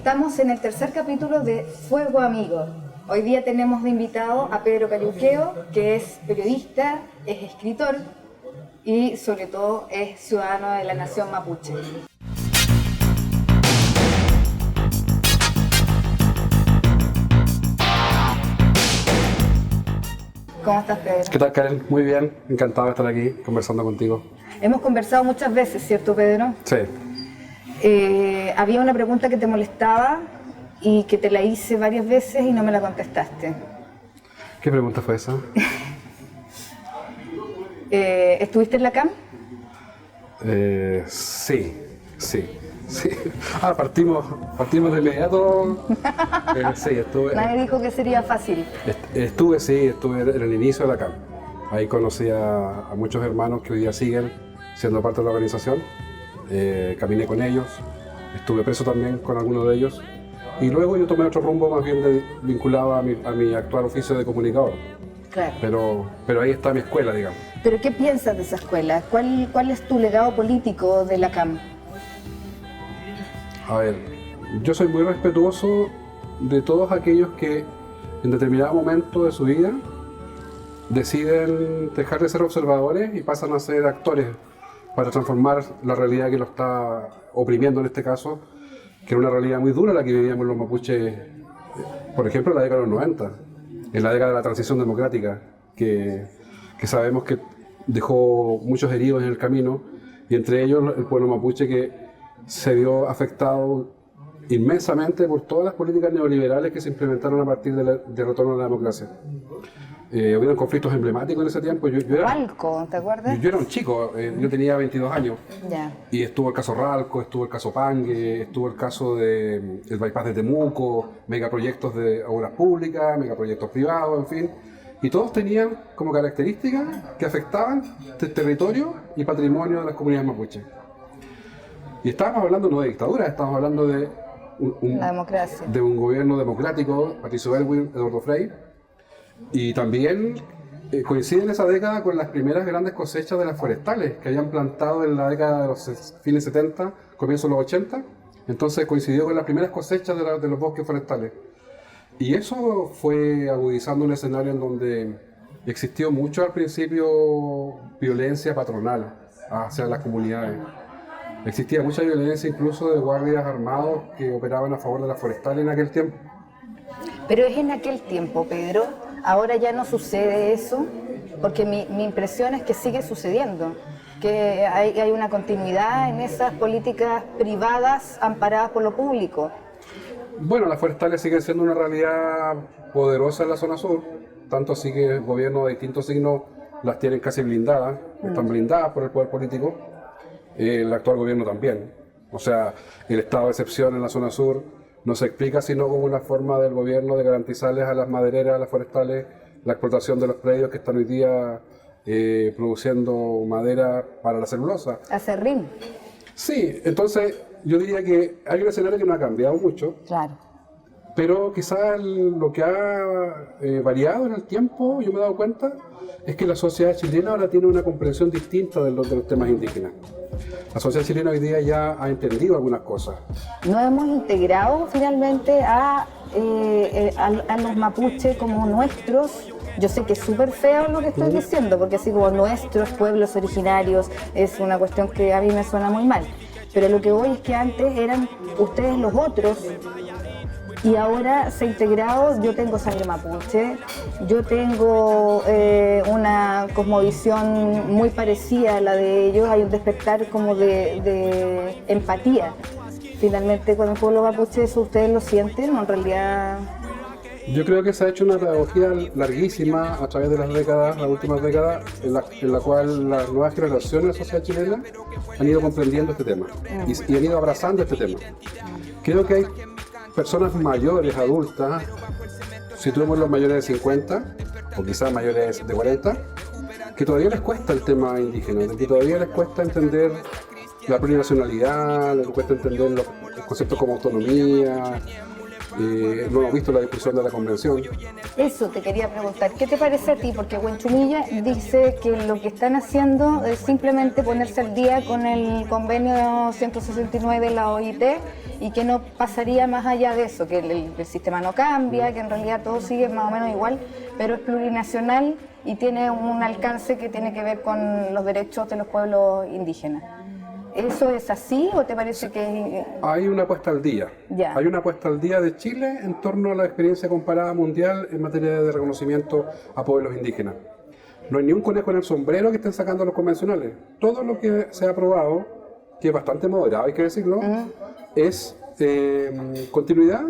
Estamos en el tercer capítulo de Fuego Amigo. Hoy día tenemos de invitado a Pedro Cayuqueo, que es periodista, es escritor y sobre todo es ciudadano de la nación mapuche. ¿Cómo estás, Pedro? ¿Qué tal, Karen? Muy bien, encantado de estar aquí conversando contigo. Hemos conversado muchas veces, ¿cierto, Pedro? Sí. Había una pregunta que te molestaba y que te la hice varias veces y no me la contestaste. ¿Qué pregunta fue esa? ¿Estuviste en la CAM? Sí. Partimos de inmediato. Sí, estuve. Nadie dijo que sería fácil. Estuve en el inicio de la CAM. Ahí conocí a muchos hermanos que hoy día siguen siendo parte de la organización. Caminé con ellos, estuve preso también con algunos de ellos. Y luego yo tomé otro rumbo más bien vinculado a mi actual oficio de comunicador. Claro. Pero ahí está mi escuela, digamos. ¿Pero qué piensas de esa escuela? ¿Cuál es tu legado político de la CAM? A ver, yo soy muy respetuoso de todos aquellos que en determinado momento de su vida deciden dejar de ser observadores y pasan a ser actores para transformar la realidad que lo está oprimiendo en este caso, que era una realidad muy dura la que vivíamos los mapuches, por ejemplo, en la década de los 90, en la década de la transición democrática, que sabemos que dejó muchos heridos en el camino, y entre ellos el pueblo mapuche que se vio afectado inmensamente por todas las políticas neoliberales que se implementaron a partir del retorno a la democracia. Hubieron conflictos emblemáticos en ese tiempo. Ralco, ¿te acuerdas? Yo era un chico, yo tenía 22 años. Ya. Y estuvo el caso Ralco, estuvo el caso Pangue, estuvo el caso del bypass de Temuco, megaproyectos de obras públicas, megaproyectos privados, en fin. Y todos tenían como características que afectaban territorio y patrimonio de las comunidades mapuches. Y estábamos hablando no de dictadura, estábamos hablando de la democracia. De un gobierno democrático, Patricio Aylwin, Eduardo Frei. Y también coincide en esa década con las primeras grandes cosechas de las forestales que habían plantado en la década de los fines 70, comienzos de los 80. Entonces coincidió con las primeras cosechas de los bosques forestales. Y eso fue agudizando un escenario en donde existió mucho al principio violencia patronal hacia las comunidades. Existía mucha violencia incluso de guardias armados que operaban a favor de las forestales en aquel tiempo. Pero es en aquel tiempo, Pedro. Ahora ya no sucede eso, porque mi impresión es que sigue sucediendo, que hay una continuidad en esas políticas privadas amparadas por lo público. Bueno, las forestales siguen siendo una realidad poderosa en la zona sur, tanto así que gobiernos de distintos signos las tienen casi blindadas, están blindadas por el poder político. El actual gobierno también. O sea, el estado de excepción en la zona sur no se explica sino como una forma del gobierno de garantizarles a las madereras, a las forestales, la explotación de los predios que están hoy día produciendo madera para la celulosa. Acerrín. Sí, entonces yo diría que hay un escenario que no ha cambiado mucho. Claro. Pero quizás lo que ha variado en el tiempo, yo me he dado cuenta, es que la sociedad chilena ahora tiene una comprensión distinta de los temas indígenas. La sociedad chilena hoy día ya ha entendido algunas cosas. ¿No hemos integrado finalmente a los mapuches como nuestros? Yo sé que es súper feo lo que estoy diciendo, porque así como nuestros pueblos originarios es una cuestión que a mí me suena muy mal. Pero lo que voy es que antes eran ustedes los otros, y ahora se ha integrado. Yo tengo sangre mapuche, yo tengo una cosmovisión muy parecida a la de ellos, hay un despertar como de empatía. Finalmente con el pueblo mapuche, ¿eso ustedes lo sienten o en realidad? Yo creo que se ha hecho una pedagogía larguísima a través de las décadas, las últimas décadas, en la cual las nuevas generaciones de la sociedad chilena han ido comprendiendo este tema y han ido abrazando este tema. Creo que hay personas mayores, adultas, situemos los mayores de 50 o quizás mayores de 40, que todavía les cuesta el tema indígena, que todavía les cuesta entender la plurinacionalidad, les cuesta entender los conceptos como autonomía, no hemos visto la discusión de la convención. Eso te quería preguntar, ¿qué te parece a ti? Porque Huenchumilla dice que lo que están haciendo es simplemente ponerse al día con el convenio 169 de la OIT y que no pasaría más allá de eso, que el sistema no cambia, que en realidad todo sigue más o menos igual, pero es plurinacional y tiene un alcance que tiene que ver con los derechos de los pueblos indígenas. ¿Eso es así o te parece que...? Hay una puesta al día. Ya. Hay una puesta al día de Chile en torno a la experiencia comparada mundial en materia de reconocimiento a pueblos indígenas. No hay ni un conejo en el sombrero que estén sacando los convencionales. Todo lo que se ha aprobado, que es bastante moderado, hay que decirlo, es continuidad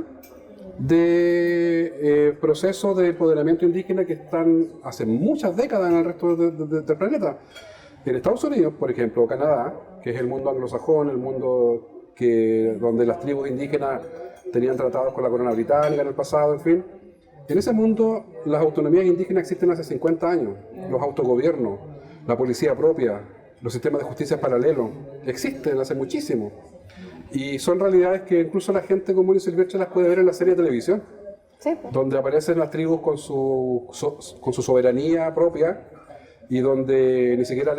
de procesos de empoderamiento indígena que están hace muchas décadas en el resto del planeta. En Estados Unidos, por ejemplo, o Canadá, que es el mundo anglosajón, el mundo donde las tribus indígenas tenían tratados con la corona británica en el pasado, en fin. En ese mundo las autonomías indígenas existen hace 50 años, los autogobiernos, la policía propia, los sistemas de justicia paralelos, existen hace muchísimo. Y son realidades que incluso la gente común y silvestre las puede ver en la serie de televisión, Sí. donde aparecen las tribus con su soberanía propia, y donde ni siquiera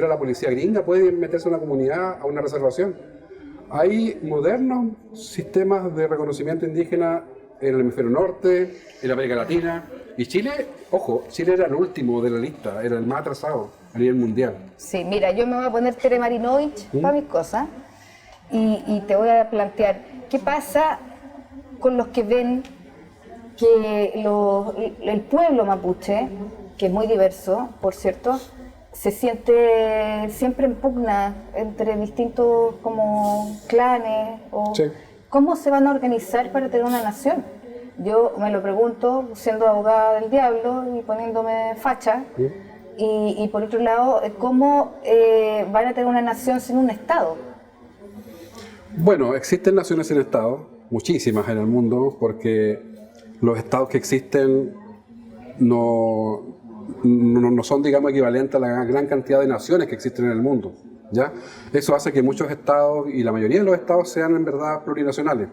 la policía gringa puede meterse en una comunidad, a una reservación. Hay modernos sistemas de reconocimiento indígena en el hemisferio norte, en América Latina, y Chile, ojo, Chile era el último de la lista, era el más atrasado a nivel mundial. Sí, mira, yo me voy a poner Tere Marinovich para mis cosas y te voy a plantear, ¿qué pasa con los que ven que el pueblo mapuche, que es muy diverso, por cierto, se siente siempre en pugna entre distintos como clanes? Sí. ¿Cómo se van a organizar para tener una nación? Yo me lo pregunto, siendo abogada del diablo y poniéndome facha, y por otro lado, ¿cómo van a tener una nación sin un Estado? Bueno, existen naciones sin Estado, muchísimas en el mundo, porque los estados que existen no son, digamos, equivalentes a la gran cantidad de naciones que existen en el mundo, ¿ya? Eso hace que muchos estados, y la mayoría de los estados, sean en verdad plurinacionales,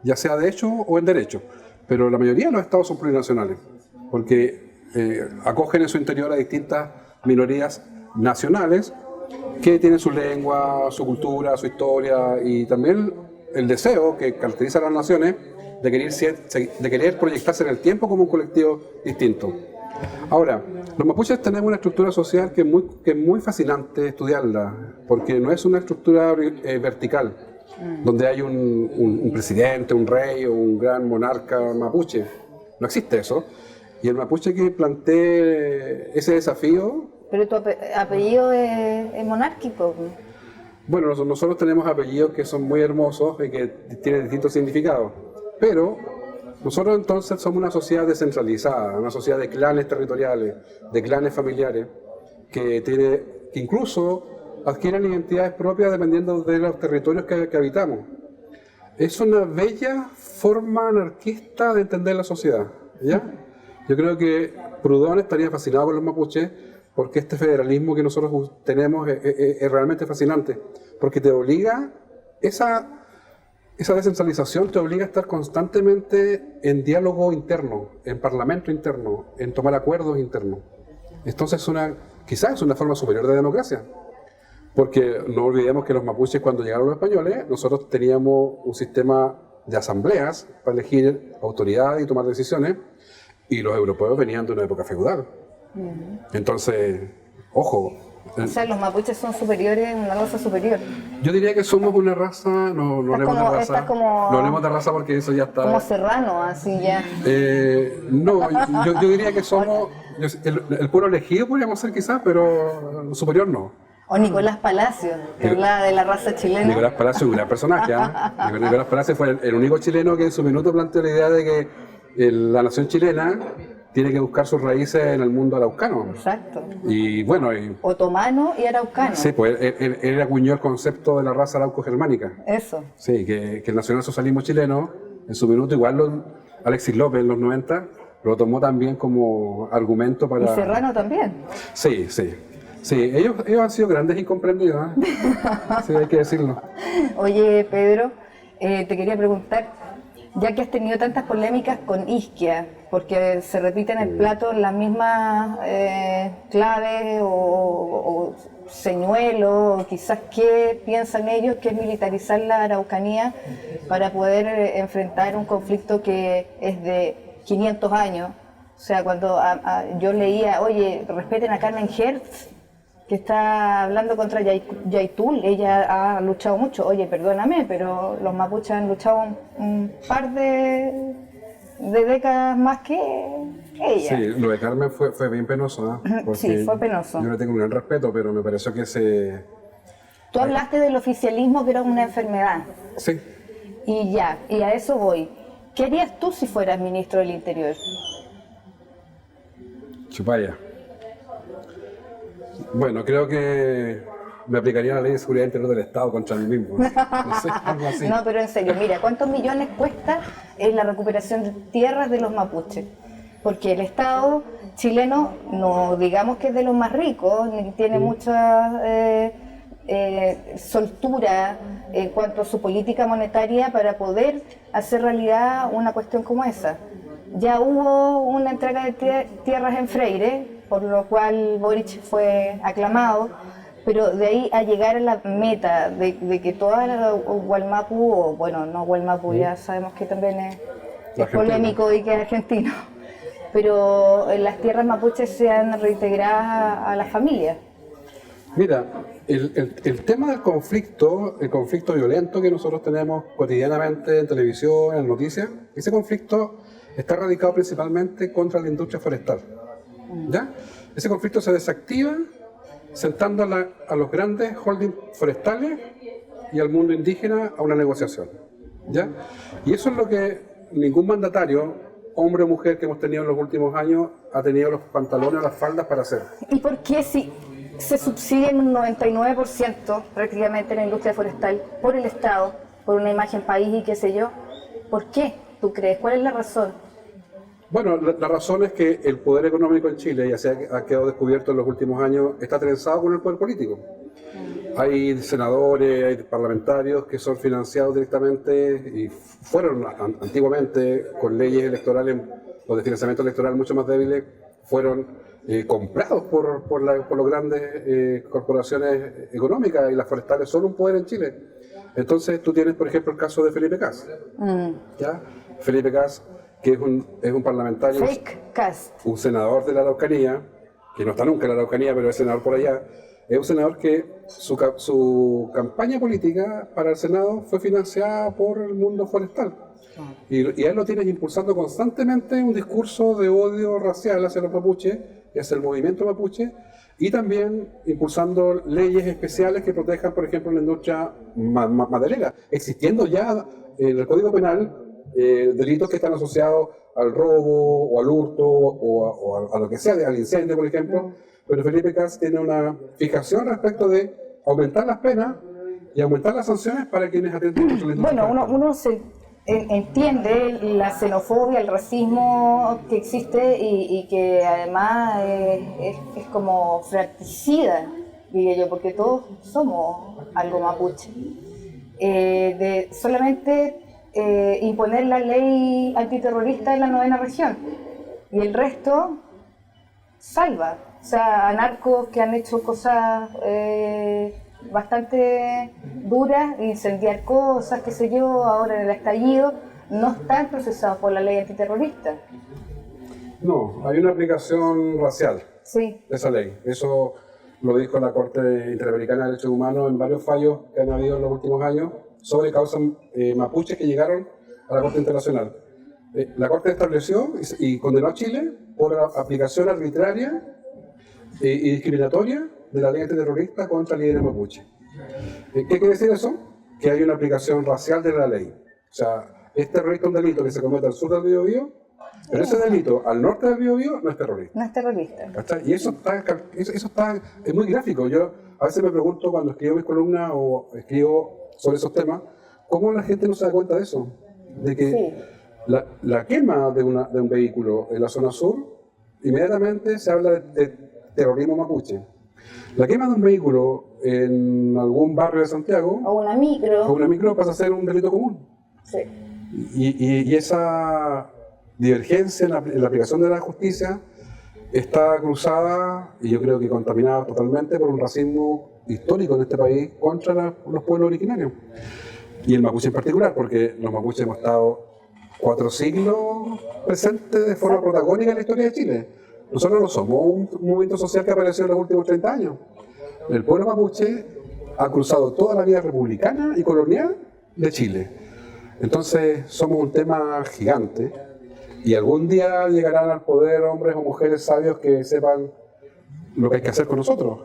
ya sea de hecho o en derecho, pero la mayoría de los estados son plurinacionales, porque acogen en su interior a distintas minorías nacionales que tienen su lengua, su cultura, su historia, y también el deseo que caracteriza a las naciones de querer proyectarse en el tiempo como un colectivo distinto. Ahora, los mapuches tenemos una estructura social que es muy fascinante estudiarla, porque no es una estructura vertical, donde hay un presidente, un rey o un gran monarca mapuche. No existe eso. Y el mapuche que plantee ese desafío... Pero tu apellido es monárquico. Bueno, nosotros tenemos apellidos que son muy hermosos y que tienen distintos significados, pero nosotros entonces somos una sociedad descentralizada, una sociedad de clanes territoriales, de clanes familiares, que incluso adquieren identidades propias dependiendo de los territorios que habitamos. Es una bella forma anarquista de entender la sociedad, ¿ya? Yo creo que Proudhon estaría fascinado con los mapuches, porque este federalismo que nosotros tenemos es realmente fascinante, porque te obliga, esa descentralización te obliga a estar constantemente en diálogo interno, en parlamento interno, en tomar acuerdos internos. Entonces quizás es una forma superior de democracia, porque no olvidemos que los mapuches, cuando llegaron los españoles, nosotros teníamos un sistema de asambleas para elegir autoridades y tomar decisiones, y los europeos venían de una época feudal. Entonces, ojo. O sea, los mapuches son superiores, una raza superior. Yo diría que somos una raza, no hablemos de raza. No hablemos de raza porque eso ya está. Como serrano, así ya. No, yo diría que somos el pueblo elegido, podríamos ser quizás, pero superior no. O Nicolás Palacios, que habla de la raza chilena. Nicolás Palacios es un gran personaje, ¿eh? Nicolás Palacios fue el único chileno que en su minuto planteó la idea de que la nación chilena tiene que buscar sus raíces en el mundo araucano. Exacto. Y bueno... Otomano y araucano. Sí, pues él acuñó el concepto de la raza arauco-germánica. Eso. Sí, que el nacionalsocialismo chileno, en su minuto, igual Alexis López en los 90, lo tomó también como argumento para... Y Serrano también. Sí. Sí, ellos han sido grandes incomprendidos, ¿eh? Sí, hay que decirlo. Oye, Pedro, te quería preguntar, ya que has tenido tantas polémicas con Isquia, porque se repiten en el plato las mismas claves o señuelos, o quizás qué piensan ellos que es militarizar la Araucanía para poder enfrentar un conflicto que es de 500 años. O sea, cuando yo leía, oye, respeten a Carmen Hertz, que está hablando contra Yaitul, ella ha luchado mucho. Oye, perdóname, pero los mapuches han luchado un par de décadas más que ella. Sí, lo de Carmen fue bien penoso, ¿eh? Sí, fue penoso. Yo le tengo un gran respeto, pero me pareció que Tú hablaste del oficialismo que era una enfermedad. Sí. Y a eso voy. ¿Qué harías tú si fueras ministro del Interior? Chupaya. Bueno, creo que me aplicaría la ley de seguridad interior del Estado contra mí mismo. No sé, algo así. No, pero en serio, mira, ¿cuántos millones cuesta la recuperación de tierras de los mapuches? Porque el Estado chileno, no digamos que es de los más ricos, ni tiene mucha soltura en cuanto a su política monetaria para poder hacer realidad una cuestión como esa. Ya hubo una entrega de tierras en Freire, por lo cual Boric fue aclamado, pero de ahí a llegar a la meta de que toda la Gualmapu, o bueno, no Gualmapu, ya sabemos que también es polémico y que es argentino, pero las tierras mapuches sean reintegradas a las familias. Mira, el tema del conflicto, el conflicto violento que nosotros tenemos cotidianamente en televisión, en noticias, ese conflicto está radicado principalmente contra la industria forestal. ¿Ya? Ese conflicto se desactiva sentando a los grandes holdings forestales y al mundo indígena a una negociación. ¿Ya? Y eso es lo que ningún mandatario, hombre o mujer que hemos tenido en los últimos años, ha tenido los pantalones o las faldas para hacer. ¿Y por qué si se subsidia en un 99% prácticamente la industria forestal por el Estado, por una imagen país y qué sé yo? ¿Por qué tú crees? ¿Cuál es la razón? Bueno, la razón es que el poder económico en Chile, ya se ha quedado descubierto en los últimos años, está trenzado con el poder político. Hay senadores, hay parlamentarios que son financiados directamente y fueron antiguamente con leyes electorales o de financiamiento electoral mucho más débiles, fueron comprados por las grandes corporaciones económicas, y las forestales son un poder en Chile. Entonces tú tienes, por ejemplo, el caso de Felipe Kast. ¿Ya? Felipe Kast, que es un parlamentario, un senador de la Araucanía, que no está nunca en la Araucanía, pero es senador por allá. Es un senador que su campaña política para el Senado fue financiada por el mundo forestal. Y a él lo tienes impulsando constantemente un discurso de odio racial hacia los mapuches y hacia el movimiento mapuche, y también impulsando leyes especiales que protejan, por ejemplo, la industria maderera, existiendo ya en el Código Penal delitos que están asociados al robo o al hurto o a lo que sea, al incendio, por ejemplo. Pero Felipe Kast tiene una fijación respecto de aumentar las penas y aumentar las sanciones para quienes atenten contra la industria. Bueno, uno se entiende la xenofobia, el racismo que existe y que además es como fratricida, diría yo, porque todos somos algo mapuche. De solamente imponer la ley antiterrorista en la 9ª región y el resto salva. O sea, anarcos que han hecho cosas bastante duras, incendiar cosas, qué sé yo, ahora en el estallido, no están procesados por la ley antiterrorista. No, hay una aplicación racial de esa ley. Eso lo dijo la Corte Interamericana de Derechos Humanos en varios fallos que han habido en los últimos años sobre causas mapuches que llegaron a la Corte Internacional. La Corte estableció y condenó a Chile por aplicación arbitraria y discriminatoria de la ley antiterrorista contra líderes mapuche. ¿Qué quiere decir eso? Que hay una aplicación racial de la ley. O sea, es terrorista un delito que se comete al sur del Biobío, pero ese delito al norte del Biobío no es terrorista. No es terrorista. ¿Cachai? Y eso es muy gráfico. Yo a veces me pregunto cuando escribo mis columnas o escribo sobre esos temas, ¿cómo la gente no se da cuenta de eso? De que la quema de un vehículo en la zona sur, inmediatamente se habla de terrorismo mapuche. La quema de un vehículo en algún barrio de Santiago o una micro pasa a ser un delito común. Sí. Y esa divergencia en la aplicación de la justicia está cruzada y yo creo que contaminada totalmente por un racismo histórico en este país contra los pueblos originarios. Y el mapuche en particular, porque los mapuches hemos estado 4 siglos presentes de forma protagónica en la historia de Chile. Nosotros no somos un movimiento social que apareció en los últimos 30 años. El pueblo mapuche ha cruzado toda la vida republicana y colonial de Chile. Entonces somos un tema gigante y algún día llegarán al poder hombres o mujeres sabios que sepan lo que hay que hacer con nosotros.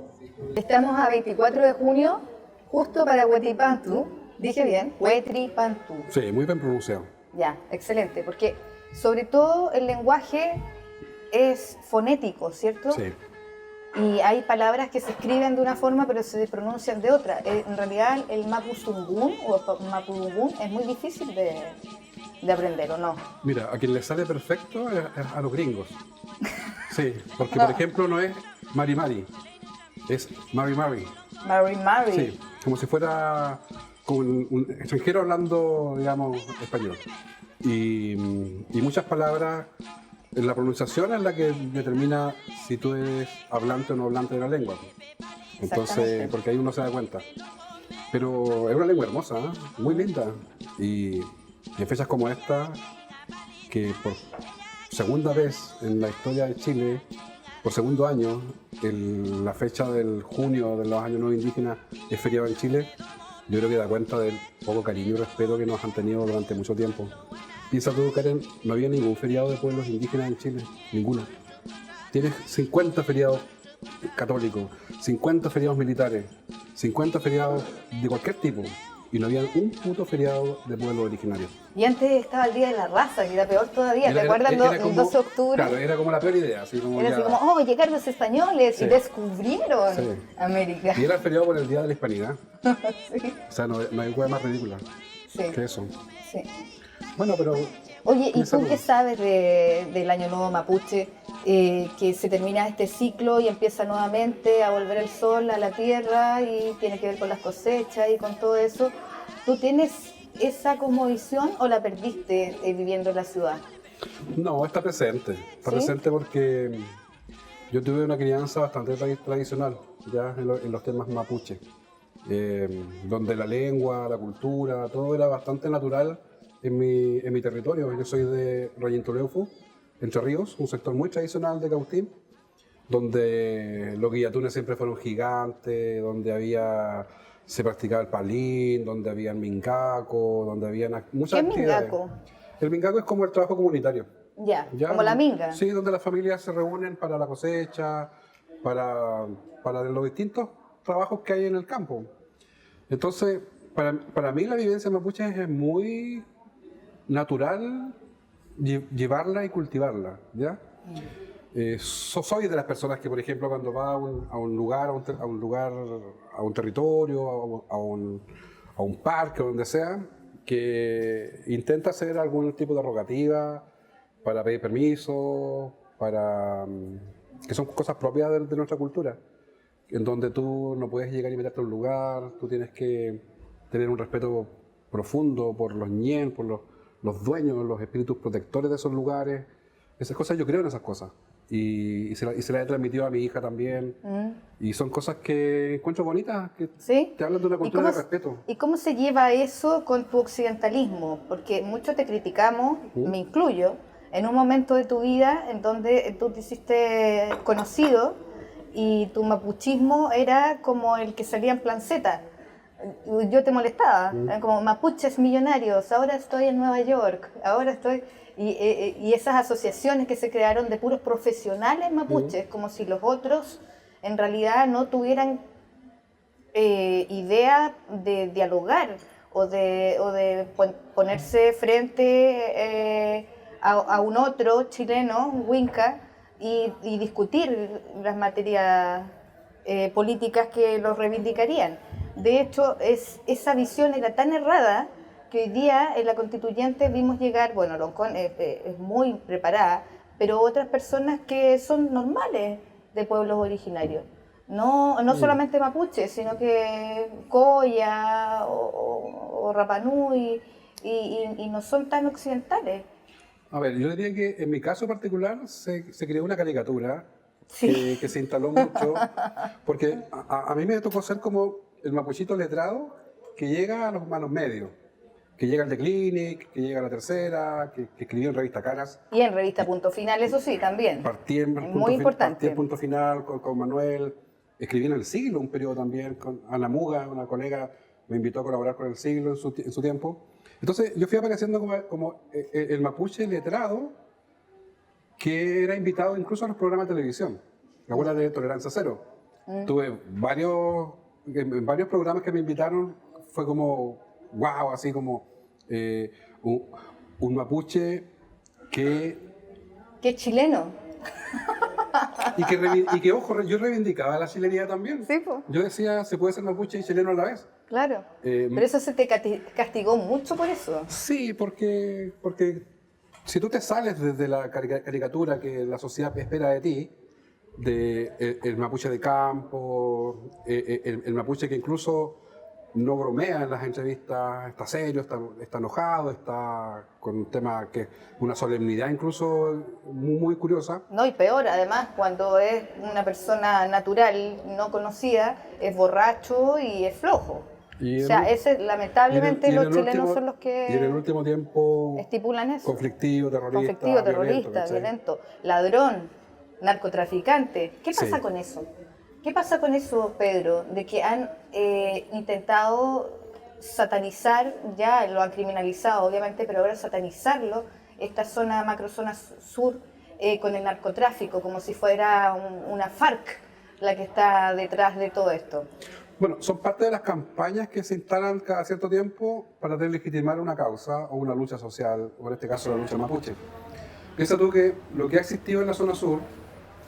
Estamos a 24 de junio, justo para Huetipantú. Dije bien, Huetipantú. Sí, muy bien pronunciado. Ya, excelente, porque sobre todo el lenguaje es fonético, ¿cierto? Sí. Y hay palabras que se escriben de una forma pero se pronuncian de otra. En realidad el mapuzungún o mapudungún es muy difícil de aprender, ¿o no? Mira, a quien le sale perfecto es a los gringos. Sí, porque por ejemplo no es Mari Mari, es Mari Mari. Mari Mari. Sí, como si fuera como un extranjero hablando, digamos, español. Y muchas palabras, la pronunciación es la que determina si tú eres hablante o no hablante de la lengua. Entonces, porque ahí uno se da cuenta. Pero es una lengua hermosa, ¿eh? Muy linda. Y en fechas como esta, que por segunda vez en la historia de Chile, por segundo año, la fecha del junio de los años nuevos indígenas es feriado en Chile, yo creo que da cuenta del poco cariño y respeto que nos han tenido durante mucho tiempo. Piensa tú, Karen, no había ningún feriado de pueblos indígenas en Chile, ninguno. Tienes 50 feriados católicos, 50 feriados militares, 50 feriados de cualquier tipo, y no había un puto feriado de pueblos originarios. Y antes estaba el Día de la Raza, que era peor todavía. ¿Te acuerdas el 12 de octubre? Claro, era como la peor idea. Así como era así como, oh, llegaron los españoles y descubrieron América. Y era el feriado por el Día de la Hispanidad. Sí. O sea, no hay hueá más ridícula que eso. Sí. Bueno, pero... Oye, ¿y tú qué sabes del Año Nuevo Mapuche? Que se termina este ciclo y empieza nuevamente a volver el sol a la tierra y tiene que ver con las cosechas y con todo eso. ¿Tú tienes esa como visión o la perdiste viviendo en la ciudad? No, está presente. Está presente porque yo tuve una crianza bastante tradicional ya en los temas mapuche, donde la lengua, la cultura, todo era bastante natural en mi territorio. Yo soy de Rayintuleufu, Entre Ríos, un sector muy tradicional de Cautín, donde los guillatunes siempre fueron gigantes, donde se practicaba el palín, donde había el mingaco, donde había muchas actividades. ¿Qué es mingaco? El mingaco es como el trabajo comunitario. Ya, como la minga. Sí, donde las familias se reúnen para la cosecha, para los distintos trabajos que hay en el campo. Entonces, para mí la vivencia mapuche es muy natural llevarla y cultivarla, ¿ya? Soy de las personas que, por ejemplo, cuando va a un lugar, a un territorio, a un parque, o donde sea, que intenta hacer algún tipo de rogativa para pedir permiso, que son cosas propias de nuestra cultura, en donde tú no puedes llegar y meterte a un lugar, tú tienes que tener un respeto profundo por los ñen, por los dueños, los espíritus protectores de esos lugares. Esas cosas, yo creo en esas cosas. Y se las he transmitido a mi hija también. Y son cosas que encuentro bonitas, que te hablan de una cultura de respeto. ¿Y cómo se lleva eso con tu occidentalismo? Porque mucho te criticamos, me incluyo, en un momento de tu vida en donde tú te hiciste conocido y tu mapuchismo era como el que salía en Plan Z. Yo te molestaba, como mapuches millonarios, ahora estoy en Nueva York, ahora estoy... Y esas asociaciones que se crearon de puros profesionales mapuches, como si los otros en realidad no tuvieran idea de dialogar o de ponerse frente a un otro chileno, un Huinca, y discutir las materias políticas que los reivindicarían. De hecho, esa visión era tan errada que hoy día en la constituyente vimos llegar, bueno, Loncón es muy preparada, pero otras personas que son normales de pueblos originarios. No solamente mapuche, sino que Coya o Rapa Nui, y no son tan occidentales. A ver, yo diría que en mi caso particular se creó una caricatura Sí. que se instaló mucho, porque a mí me tocó ser como el mapuchito letrado que llega a los medios, que llega al The Clinic, que llega a La Tercera, que escribió en revista Caras. Y en revista Punto Final, eso sí, también. Partí en Muy importante. partí en Punto Final con Manuel, escribí en El Siglo un periodo también, con Ana Muga, una colega, me invitó a colaborar con El Siglo en su tiempo. Entonces yo fui apareciendo como el mapuche letrado que era invitado incluso a los programas de televisión. ¿Te acuerdas de Tolerancia Cero? Tuve en varios programas que me invitaron, fue como, wow, así como un mapuche que... Que es chileno. Y que, ojo, yo reivindicaba la chilenidad también. Sí, po. Yo decía, se puede ser mapuche y chileno a la vez. Claro. Pero eso se te castigó mucho por eso. Sí, porque si tú te sales desde la caricatura que la sociedad espera de ti, el mapuche de campo, el mapuche que incluso no bromea en las entrevistas, está serio, está enojado, está con un tema que una solemnidad incluso muy curiosa. No, y peor, además, cuando es una persona natural, no conocida, es borracho y es flojo. O sea, lamentablemente los chilenos son los que... Y en el último tiempo... estipulan eso. Conflictivo, terrorista, violento, ladrón, narcotraficante. ¿Qué pasa Sí. con eso? ¿Qué pasa con eso, Pedro? De que han intentado satanizar, ya lo han criminalizado obviamente, pero ahora satanizarlo, esta zona, macrozona sur, con el narcotráfico, como si fuera una FARC la que está detrás de todo esto. Bueno, son parte de las campañas que se instalan cada cierto tiempo para deslegitimar una causa o una lucha social, o en este caso la lucha mapuche. Piensa tú que lo que ha existido en la zona sur,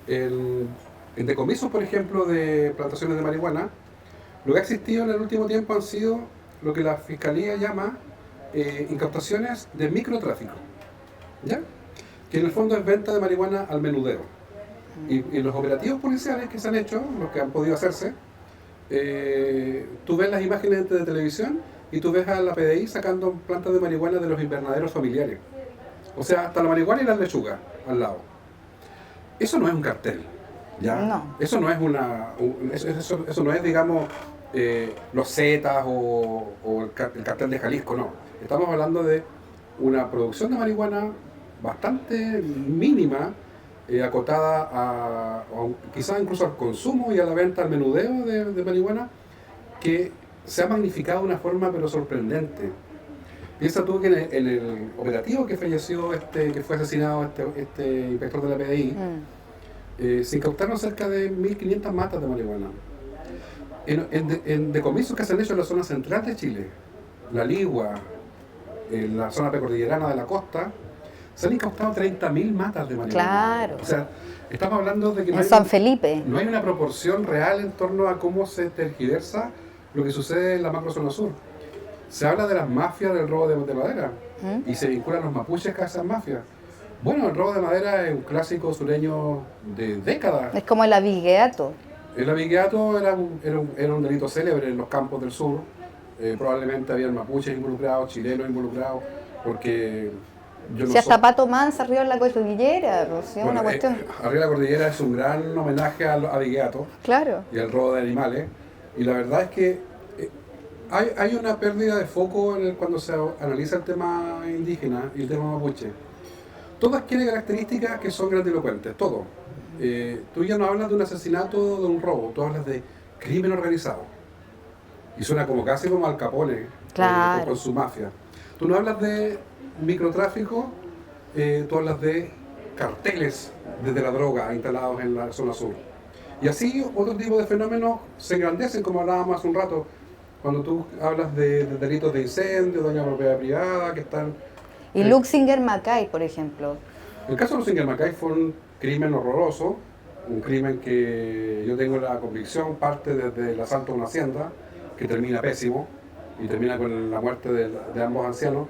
en decomisos, por ejemplo, de plantaciones de marihuana, lo que ha existido en el último tiempo han sido lo que la Fiscalía llama incautaciones de microtráfico, ¿ya? Que en el fondo es venta de marihuana al menudeo. Y los operativos policiales que se han hecho, los que han podido hacerse, tú ves las imágenes de televisión y tú ves a la PDI sacando plantas de marihuana de los invernaderos familiares. O sea, hasta la marihuana y las lechugas al lado. Eso no es un cartel, ¿ya? No. Eso no es eso no es, digamos, los Zetas o el cartel de Jalisco, no. Estamos hablando de una producción de marihuana bastante mínima, acotada quizás incluso al consumo y a la venta, al menudeo de marihuana, que se ha magnificado de una forma pero sorprendente. Piensa tú que en el operativo que falleció, que fue asesinado este inspector de la PDI, se incautaron cerca de 1.500 matas de marihuana. En decomisos que se han hecho en la zona central de Chile, La Ligua, en la zona precordillerana de la costa, se han incautado 30.000 matas de marihuana. Claro. O sea, estamos hablando de que En San Felipe. no hay una proporción real en torno a cómo se tergiversa lo que sucede en la macrozona sur. Se habla de las mafias del robo de madera y se vinculan los mapuches a esas mafias. Bueno, el robo de madera es un clásico sureño de décadas. Es como el avigueato. El avigueato era un delito célebre en los campos del sur. Probablemente había mapuches involucrados, chilenos involucrados, porque yo no Si hasta Pato Mansa arriba en la cordillera, pues, sí, bueno, una cuestión. Arriba de la cordillera es un gran homenaje al avigueato Claro. y al robo de animales. Y la verdad es que hay una pérdida de foco cuando se analiza el tema indígena y el tema mapuche. Todas tienen características que son grandilocuentes, todo. Tú ya no hablas de un asesinato, de un robo, tú hablas de crimen organizado. Y suena casi como Al Capone, Claro. con su mafia. Tú no hablas de microtráfico, tú hablas de carteles desde la droga instalados en la zona sur. Y así otro tipo de fenómenos se engrandecen, como hablábamos hace un rato, cuando tú hablas de delitos de incendio, daño a propiedad privada, que están... Y Luxinger Mackay, por ejemplo. El caso de Luxinger Mackay fue un crimen horroroso, un crimen que yo tengo la convicción parte desde el asalto a una hacienda, que termina pésimo, y termina con la muerte de ambos ancianos,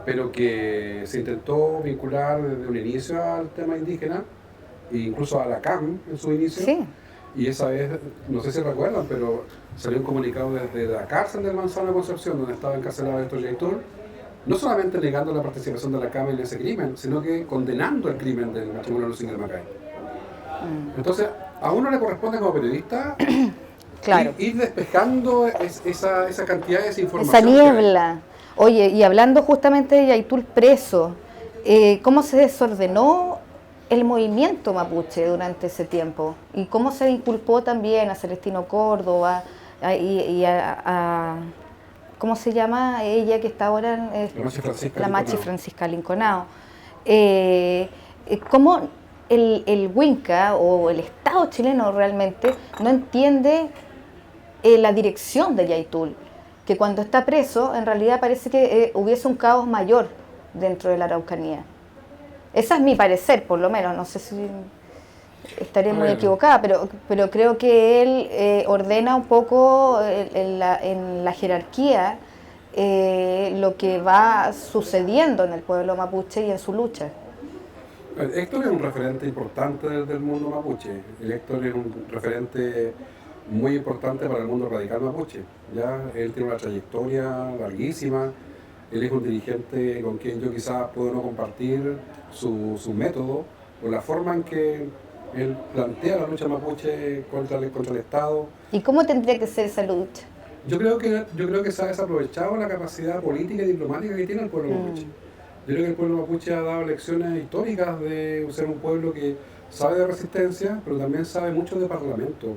pero que se intentó vincular desde un inicio al tema indígena, e incluso a la CAM en su inicio. Sí. Y esa vez, no sé si recuerdan, pero salió un comunicado desde la cárcel del Manzano Concepción, donde estaba encarcelado Héctor Yaitul, no solamente negando la participación de la Cámara en ese crimen, sino que condenando el crimen del matrimonio Lusinger Macay. Entonces, a uno le corresponde como periodista Claro. ir despejando esa cantidad de desinformación. Esa niebla. Oye, y hablando justamente de Yaitul preso, ¿cómo se desordenó el movimiento mapuche durante ese tiempo? ¿Y cómo se inculpó también a Celestino Córdoba y a ¿cómo se llama ella que está ahora? La Machi Francisca Linconao. ¿Cómo el Winca o el Estado chileno realmente no entiende la dirección de Yaitul? Que cuando está preso, en realidad parece que hubiese un caos mayor dentro de la Araucanía. Ese es mi parecer, por lo menos. No sé si estaré muy equivocada, pero creo que él ordena un poco en la jerarquía lo que va sucediendo en el pueblo mapuche y en su lucha. Héctor es un referente importante del mundo mapuche. Héctor es un referente muy importante para el mundo radical mapuche. Ya él tiene una trayectoria larguísima. Él es un dirigente con quien yo quizás puedo no compartir su método o la forma en que él plantea la lucha mapuche contra el Estado. ¿Y cómo tendría que ser esa lucha? Yo creo que se ha desaprovechado la capacidad política y diplomática que tiene el pueblo mapuche. Yo creo que el pueblo mapuche ha dado lecciones históricas de ser un pueblo que sabe de resistencia, pero también sabe mucho de parlamento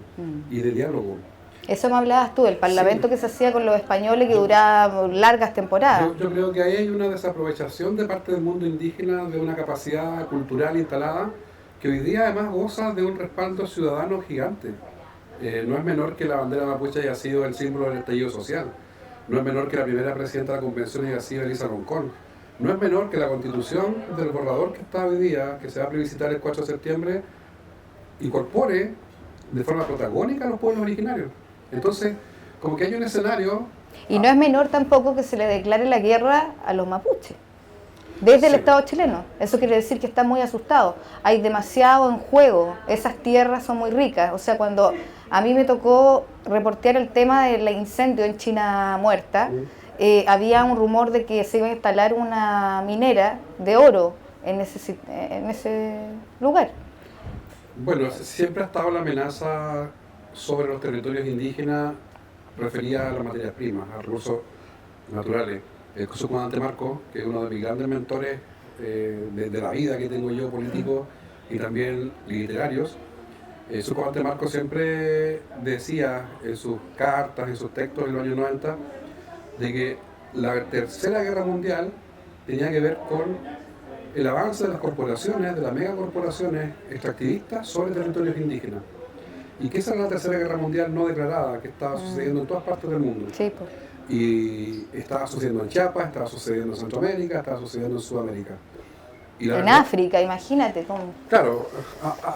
y de diálogo. Eso me hablabas tú, el parlamento que se hacía con los españoles que duraba largas temporadas. Yo creo que ahí hay una desaprovechación de parte del mundo indígena de una capacidad cultural instalada que hoy día además goza de un respaldo ciudadano gigante. No es menor que la bandera mapuche haya sido el símbolo del estallido social. No es menor que la primera presidenta de la convención haya sido Elisa Roncón. No es menor que la constitución del borrador que está hoy día, que se va a plebiscitar el 4 de septiembre, incorpore de forma protagónica a los pueblos originarios. Entonces, como que hay un escenario... Y no es menor tampoco que se le declare la guerra a los mapuches, desde el Estado chileno. Eso quiere decir que está muy asustado. Hay demasiado en juego, esas tierras son muy ricas. O sea, cuando a mí me tocó reportear el tema del incendio en China Muerta, había un rumor de que se iba a instalar una minera de oro en ese lugar. Bueno, siempre ha estado la amenaza sobre los territorios indígenas referida a las materias primas, a recursos naturales. El subcomandante Marcos, que es uno de mis grandes mentores de la vida que tengo yo, político y también literarios, el subcomandante Marcos siempre decía en sus cartas, en sus textos en los años 90, de que la Tercera Guerra Mundial tenía que ver con el avance de las corporaciones, de las megacorporaciones extractivistas sobre territorios indígenas. Y que esa era la Tercera Guerra Mundial no declarada, que estaba sucediendo en todas partes del mundo. Sí, pues. Y estaba sucediendo en Chiapas, estaba sucediendo en Centroamérica, estaba sucediendo en Sudamérica. En África, imagínate cómo. Claro,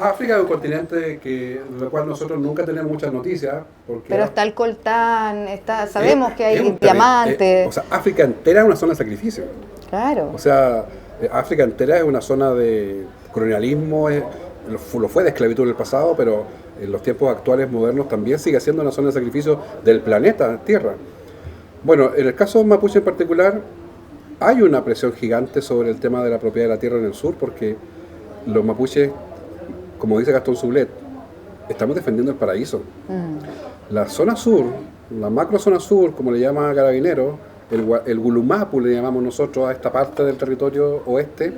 África es un continente de lo cual nosotros nunca tenemos muchas noticias. Pero está el coltán, sabemos que hay diamantes. O sea, África entera es una zona de sacrificio. Claro. O sea, África entera es una zona de colonialismo, lo fue de esclavitud en el pasado, pero en los tiempos actuales modernos también sigue siendo una zona de sacrificio del planeta Tierra. Bueno, en el caso mapuche en particular, hay una presión gigante sobre el tema de la propiedad de la tierra en el sur, porque los mapuches, como dice Gastón Sublet, estamos defendiendo el paraíso. La zona sur, la macro zona sur, como le llama Carabinero, el Gulumapu le llamamos nosotros a esta parte del territorio oeste,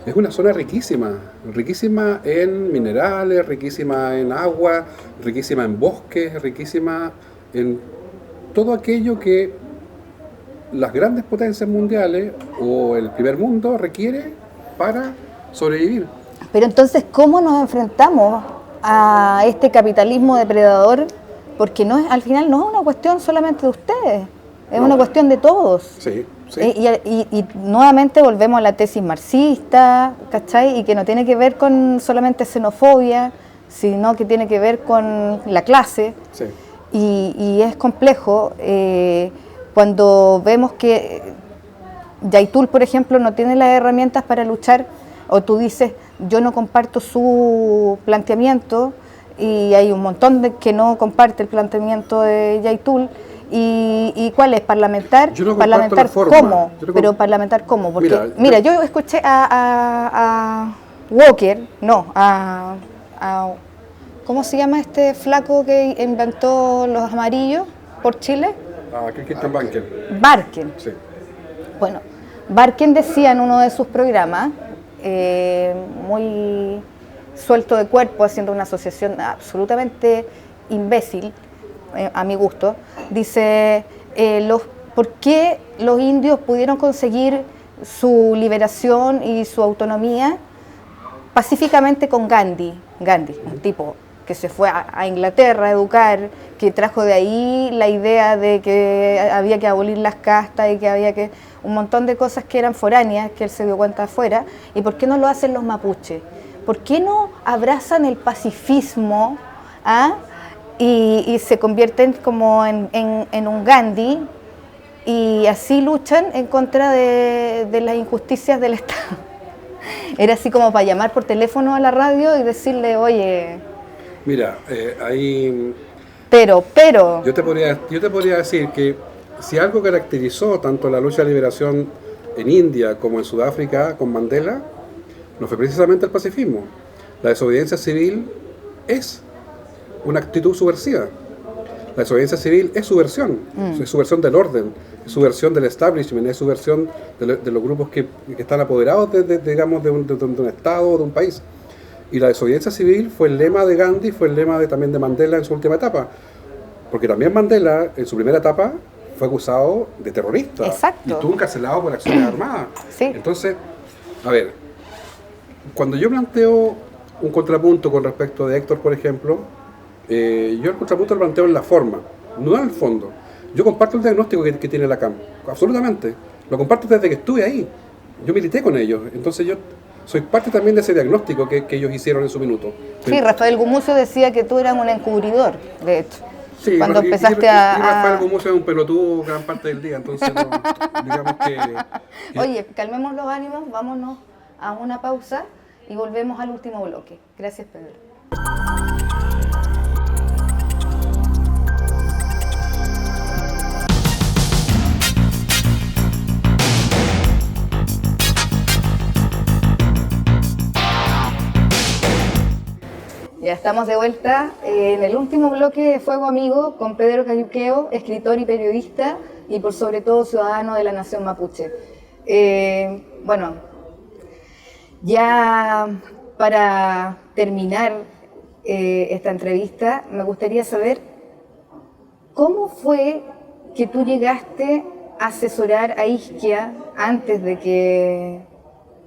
es una zona riquísima, riquísima en minerales, riquísima en agua, riquísima en bosques, riquísima en todo aquello que las grandes potencias mundiales o el primer mundo requiere para sobrevivir. Pero entonces, ¿cómo nos enfrentamos a este capitalismo depredador? Porque al final no es una cuestión solamente de ustedes, es una cuestión de todos. Sí. Sí. Y nuevamente volvemos a la tesis marxista, ¿cachai? Y que no tiene que ver con solamente xenofobia, sino que tiene que ver con la clase. Sí. Y es complejo cuando vemos que Yaitul, por ejemplo, no tiene las herramientas para luchar, o tú dices, yo no comparto su planteamiento, y hay un montón de que no comparte el planteamiento de Yaitul, ¿Y cuál es? ¿Parlamentar? Yo no comparto ¿Parlamentar la forma. cómo? Yo no Pero parlamentar cómo? Porque, Mira, yo escuché a Walker, no, ¿cómo se llama este flaco que inventó los amarillos por Chile? Christian Banken. Barken. Sí. Bueno, Barken decía en uno de sus programas, muy suelto de cuerpo, haciendo una asociación absolutamente imbécil, a mi gusto, dice, ¿por qué los indios pudieron conseguir su liberación y su autonomía pacíficamente con Gandhi? Gandhi, un tipo que se fue a Inglaterra a educar, que trajo de ahí la idea de que había que abolir las castas y que había que... un montón de cosas que eran foráneas, que él se dio cuenta afuera. ¿Y por qué no lo hacen los mapuches? ¿Por qué no abrazan el pacifismo y se convierten como en un Gandhi y así luchan en contra de las injusticias del Estado? Era así como para llamar por teléfono a la radio y decirle, oye... Mira, ahí... Pero... Yo te podría decir que si algo caracterizó tanto la lucha de liberación en India como en Sudáfrica con Mandela, no fue precisamente el pacifismo. La desobediencia civil es una actitud subversiva. La desobediencia civil es subversión, es subversión del orden, es subversión del establishment, es subversión de los grupos que están apoderados digamos, de un Estado o de un país. Y la desobediencia civil fue el lema de Gandhi, fue el lema también de Mandela en su última etapa. Porque también Mandela, en su primera etapa, fue acusado de terrorista. Exacto. Y estuvo encarcelado por acciones armadas. Sí. Entonces, a ver, cuando yo planteo un contrapunto con respecto de Héctor, por ejemplo, yo el contrapunto lo planteo en la forma, no en el fondo. Yo comparto el diagnóstico que tiene la CAM, absolutamente. Lo comparto desde que estuve ahí. Yo milité con ellos, entonces yo soy parte también de ese diagnóstico que ellos hicieron en su minuto. Sí, Rafael Gumucio decía que tú eras un encubridor, de hecho. Sí, cuando empezaste y Rafael Gumucio es un pelotudo gran parte del día, entonces no, digamos que... Oye, calmemos los ánimos, vámonos a una pausa y volvemos al último bloque. Gracias, Pedro. Ya estamos de vuelta en el último bloque de Fuego Amigo con Pedro Cayuqueo, escritor y periodista y por sobre todo ciudadano de la nación mapuche. Bueno, ya para terminar esta entrevista, me gustaría saber cómo fue que tú llegaste a asesorar a Isquia antes de que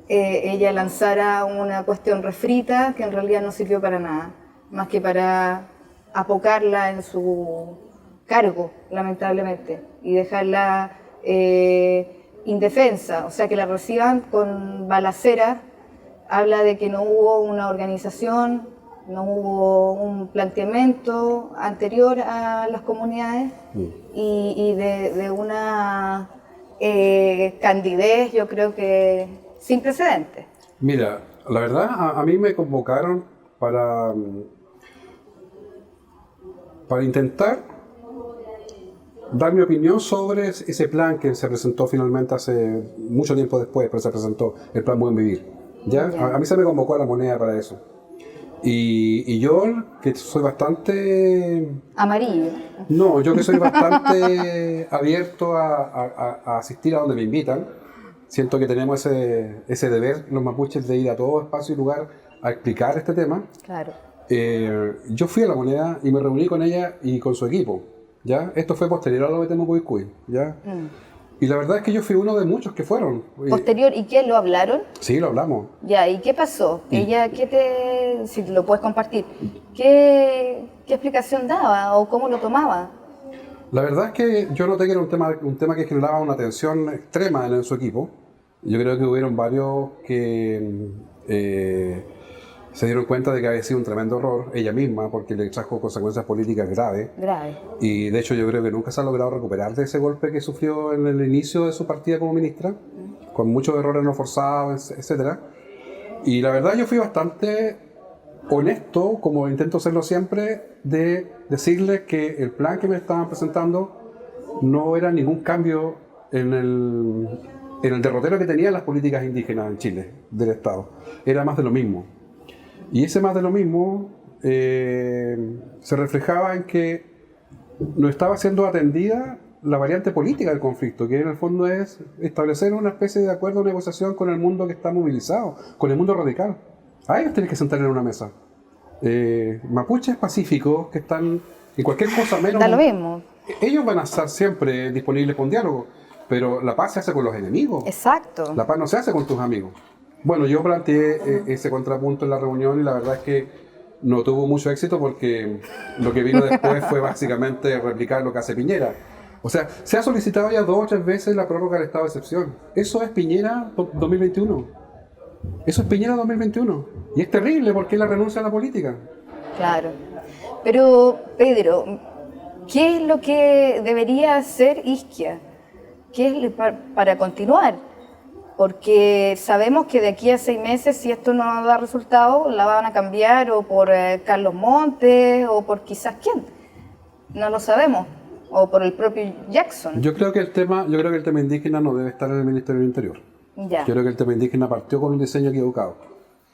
ella lanzara una cuestión refrita que en realidad no sirvió para nada, más que para apocarla en su cargo, lamentablemente, y dejarla indefensa, o sea, que la reciban con balaceras. Habla de que no hubo una organización, no hubo un planteamiento anterior a las comunidades y de una candidez, yo creo que sin precedentes. Mira, la verdad, a mí me convocaron para intentar dar mi opinión sobre ese plan que se presentó finalmente hace mucho tiempo después, pero se presentó el Plan Buen Vivir. ¿Ya? A mí se me convocó a La Moneda para eso. Y yo, que soy bastante... Amarillo. No, yo que soy bastante abierto a asistir a donde me invitan. Siento que tenemos ese deber, los mapuches, de ir a todo espacio y lugar a explicar este tema. Claro. Yo fui a La Moneda y me reuní con ella y con su equipo. ¿Ya? Esto fue posterior a lo de Temucuicui, ¿ya? Y la verdad es que yo fui uno de muchos que fueron. Posterior, ¿y qué? ¿Lo hablaron? Sí, lo hablamos. Ya, ¿y qué pasó? Ella, si lo puedes compartir, ¿qué explicación daba o cómo lo tomaba? La verdad es que yo noté que era un tema que generaba una tensión extrema en su equipo. Yo creo que hubieron varios que se dieron cuenta de que había sido un tremendo error, ella misma, porque le trajo consecuencias políticas graves. Y de hecho yo creo que nunca se ha logrado recuperar de ese golpe que sufrió en el inicio de su partida como ministra, con muchos errores no forzados, etc. Y la verdad yo fui bastante honesto, como intento serlo siempre, de decirles que el plan que me estaban presentando no era ningún cambio en el derrotero que tenían las políticas indígenas en Chile, del Estado. Era más de lo mismo. Y ese más de lo mismo se reflejaba en que no estaba siendo atendida la variante política del conflicto, que en el fondo es establecer una especie de acuerdo o negociación con el mundo que está movilizado, con el mundo radical. A ellos tienes que sentar en una mesa. Mapuches pacíficos que están en cualquier cosa menos... Da lo mismo. Ellos van a estar siempre disponibles con diálogo, pero la paz se hace con los enemigos. Exacto. La paz no se hace con tus amigos. Bueno, yo planteé ese contrapunto en la reunión y la verdad es que no tuvo mucho éxito porque lo que vino después fue básicamente replicar lo que hace Piñera. O sea, se ha solicitado ya 2 o 3 veces la prórroga del estado de excepción. Eso es Piñera 2021. Eso es Piñera 2021. Y es terrible porque es la renuncia a la política. Claro. Pero, Pedro, ¿qué es lo que debería hacer Izquierda? ¿Qué es para continuar? Porque sabemos que de aquí a 6 meses, si esto no da resultado, la van a cambiar o por Carlos Montes o por quizás quién. No lo sabemos. O por el propio Jackson. Yo creo que el tema indígena no debe estar en el Ministerio del Interior. Ya. Yo creo que el tema indígena partió con un diseño equivocado.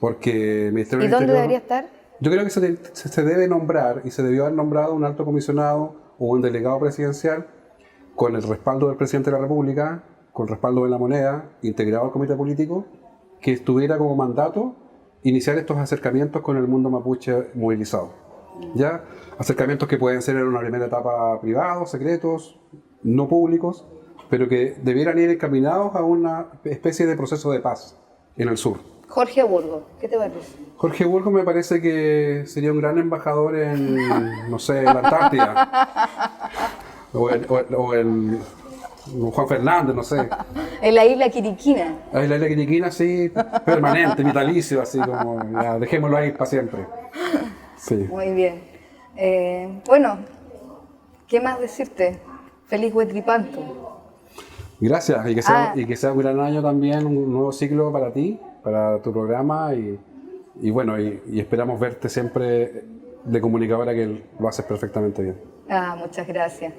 Porque el Ministerio ¿Y del dónde Interior, debería estar? Yo creo que se debe nombrar y se debió haber nombrado un alto comisionado o un delegado presidencial con el respaldo del presidente de la República, con el respaldo de la moneda, integrado al comité político, que estuviera como mandato iniciar estos acercamientos con el mundo mapuche movilizado. ¿Ya? Acercamientos que pueden ser en una primera etapa privados, secretos, no públicos, pero que debieran ir encaminados a una especie de proceso de paz en el sur. Jorge Burgos, ¿qué te parece? Jorge Burgos me parece que sería un gran embajador en, no sé, en la Antártida. o en Juan Fernández, no sé. En la isla Quiriquina. En la isla Quiriquina, sí, permanente, vitalicio, así como, ya, dejémoslo ahí para siempre. Sí. Muy bien. Bueno, ¿qué más decirte? Feliz Huetripanto. Gracias, y que sea un gran año también, un nuevo ciclo para ti, para tu programa, y bueno, y esperamos verte siempre de comunicadora, que lo haces perfectamente bien. Muchas gracias.